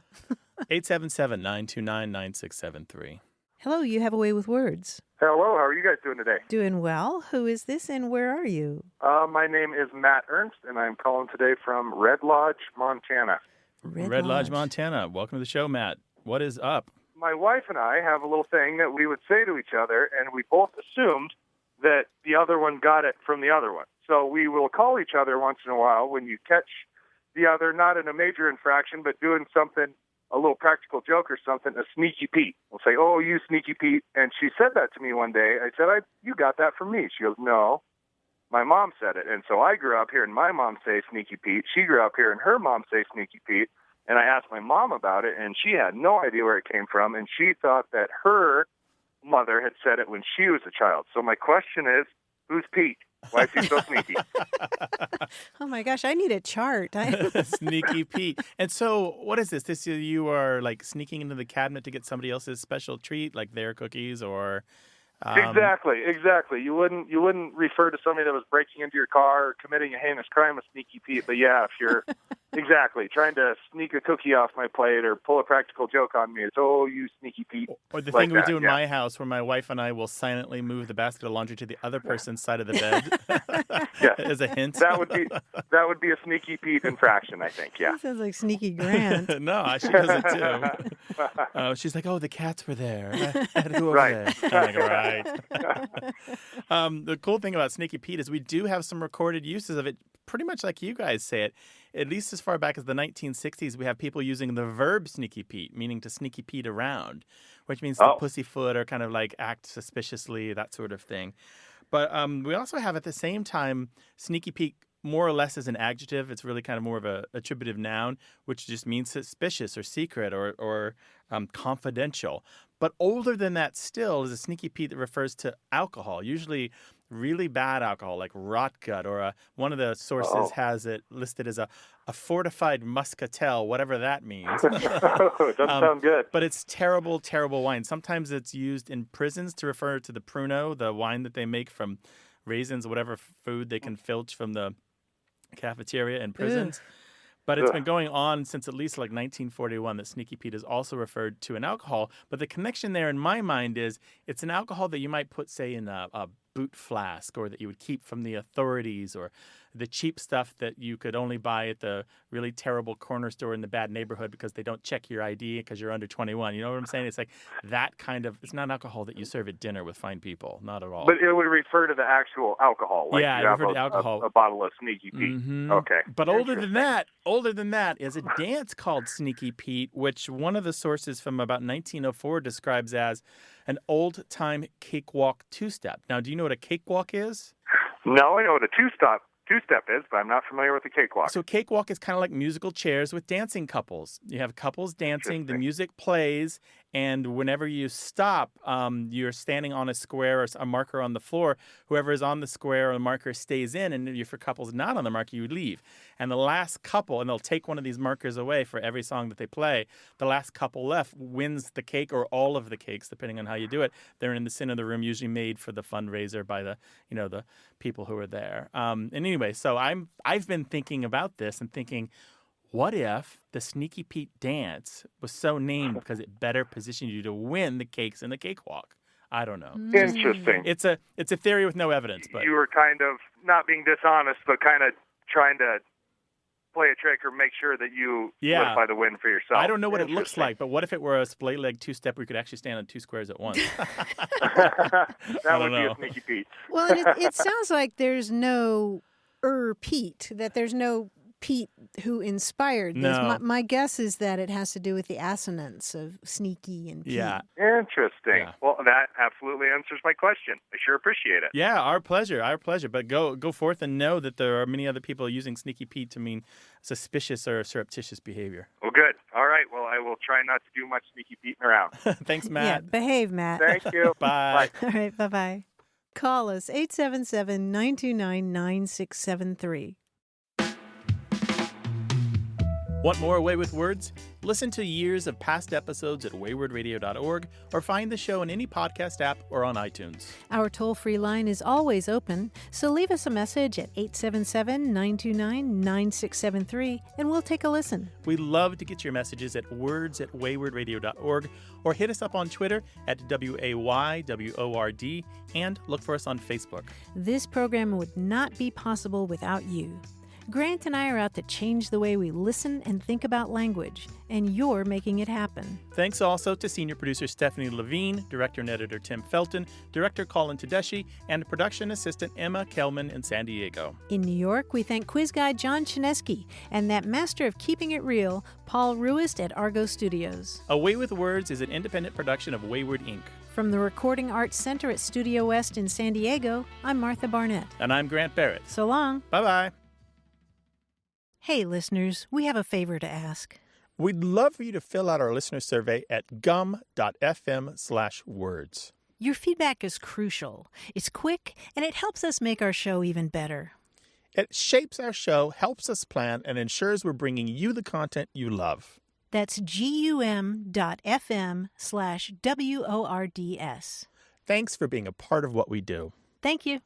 877-929-9673. Hello, you have a way with words. Hello, how are you guys doing today? Doing well. Who is this and where are you? My name is Matt Ernst, and I'm calling today from Red Lodge, Montana. Red Lodge, Montana. Welcome to the show, Matt. What is up? My wife and I have a little thing that we would say to each other, and we both assumed that the other one got it from the other one. So we will call each other once in a while when you catch the other, not in a major infraction, but doing something, a little practical joke or something, a sneaky Pete. We'll say, oh, you sneaky Pete. And she said that to me one day. I said, you got that from me. She goes, no, my mom said it. And so I grew up hearing my mom say sneaky Pete. She grew up hearing her mom say sneaky Pete. And I asked my mom about it, and she had no idea where it came from. And she thought that her mother had said it when she was a child. So my question is, who's Pete? Why is he so sneaky? Oh my gosh, I need a chart. Sneaky Pete. And so, what is this? You are like sneaking into the cabinet to get somebody else's special treat, like their cookies, or Exactly. You wouldn't refer to somebody that was breaking into your car or committing a heinous crime as Sneaky Pete. But yeah, if you're exactly trying to sneak a cookie off my plate or pull a practical joke on me, it's you Sneaky Pete. Or the thing we do in my house, where my wife and I will silently move the basket of laundry to the other person's side of the bed, as a hint. That would be a Sneaky Pete infraction, I think. Yeah. That sounds like Sneaky Grant. No, she does it too. She's like, "Oh, the cats were there. I had to go over there." I'm like, right. The cool thing about Sneaky Pete is we do have some recorded uses of it, pretty much like you guys say it. At least as far back as the 1960s, we have people using the verb Sneaky Pete, meaning to Sneaky Pete around, which means to pussyfoot or kind of like act suspiciously, that sort of thing. But we also have at the same time Sneaky Pete more or less as an adjective. It's really kind of more of a attributive noun, which just means suspicious or secret or confidential. But older than that still is a Sneaky Pete that refers to alcohol, usually really bad alcohol like rot gut, or one of the sources has it listed as a fortified muscatel, whatever that means. Doesn't sound good. But it's terrible, terrible wine. Sometimes it's used in prisons to refer to the pruno, the wine that they make from raisins, whatever food they can filch from the cafeteria in prisons. But it's been going on since at least like 1941 that Sneaky Pete is also referred to an alcohol. But the connection there in my mind is it's an alcohol that you might put, say, in a boot flask, or that you would keep from the authorities, or the cheap stuff that you could only buy at the really terrible corner store in the bad neighborhood because they don't check your ID because you're under 21. You know what I'm saying? It's like that kind of, it's not alcohol that you serve at dinner with fine people. Not at all. But it would refer to the actual alcohol. Like yeah, you it have referred to alcohol. A bottle of Sneaky Pete. Mm-hmm. Okay. But older than that is a dance called Sneaky Pete, which one of the sources from about 1904 describes as an old-time cakewalk two-step. Now, do you know what a cakewalk is? No, I know what a two-step is, but I'm not familiar with the cakewalk. So cakewalk is kind of like musical chairs with dancing couples. You have couples dancing, the music plays, and whenever you stop, you're standing on a square or a marker on the floor. Whoever is on the square or the marker stays in, and if your couple's not on the marker, you leave. And the last couple, and they'll take one of these markers away for every song that they play, the last couple left wins the cake or all of the cakes, depending on how you do it. They're in the center of the room, usually made for the fundraiser by the people who are there. And anyway, so I've been thinking about this and thinking, what if the Sneaky Pete dance was so named because it better positioned you to win the cakes in the cakewalk? I don't know. Interesting. It's a theory with no evidence, but you were kind of not being dishonest, but kind of trying to play a trick or make sure that you solidify the win for yourself. I don't know what it looks like, but what if it were a split leg two-step where you could actually stand on two squares at once? That would be a Sneaky Pete. Well, it sounds like there's no Pete, that there's no Pete who inspired this. No. My guess is that it has to do with the assonance of sneaky and Pete. Yeah. Interesting. Yeah. Well, that absolutely answers my question. I sure appreciate it. Yeah, our pleasure. But go forth and know that there are many other people using Sneaky Pete to mean suspicious or surreptitious behavior. Well, good. All right. Well, I will try not to do much Sneaky Peteing around. Thanks, Matt. Yeah, behave, Matt. Thank you. Bye. All right, bye-bye. Call us, 877-929-9673. Want more Away with Words? Listen to years of past episodes at waywardradio.org or find the show in any podcast app or on iTunes. Our toll-free line is always open, so leave us a message at 877-929-9673 and we'll take a listen. We love to get your messages at words@waywardradio.org or hit us up on Twitter at WAYWORD and look for us on Facebook. This program would not be possible without you. Grant and I are out to change the way we listen and think about language, and you're making it happen. Thanks also to senior producer Stephanie Levine, director and editor Tim Felton, director Colin Tedeschi, and production assistant Emma Kelman in San Diego. In New York, we thank quiz guy John Chinesky and that master of keeping it real, Paul Ruist at Argo Studios. Away with Words is an independent production of Wayward Inc. From the Recording Arts Center at Studio West in San Diego, I'm Martha Barnett. And I'm Grant Barrett. So long. Bye-bye. Hey, listeners, we have a favor to ask. We'd love for you to fill out our listener survey at gum.fm/words. Your feedback is crucial. It's quick, and it helps us make our show even better. It shapes our show, helps us plan, and ensures we're bringing you the content you love. That's gum.fm/WORDS. Thanks for being a part of what we do. Thank you.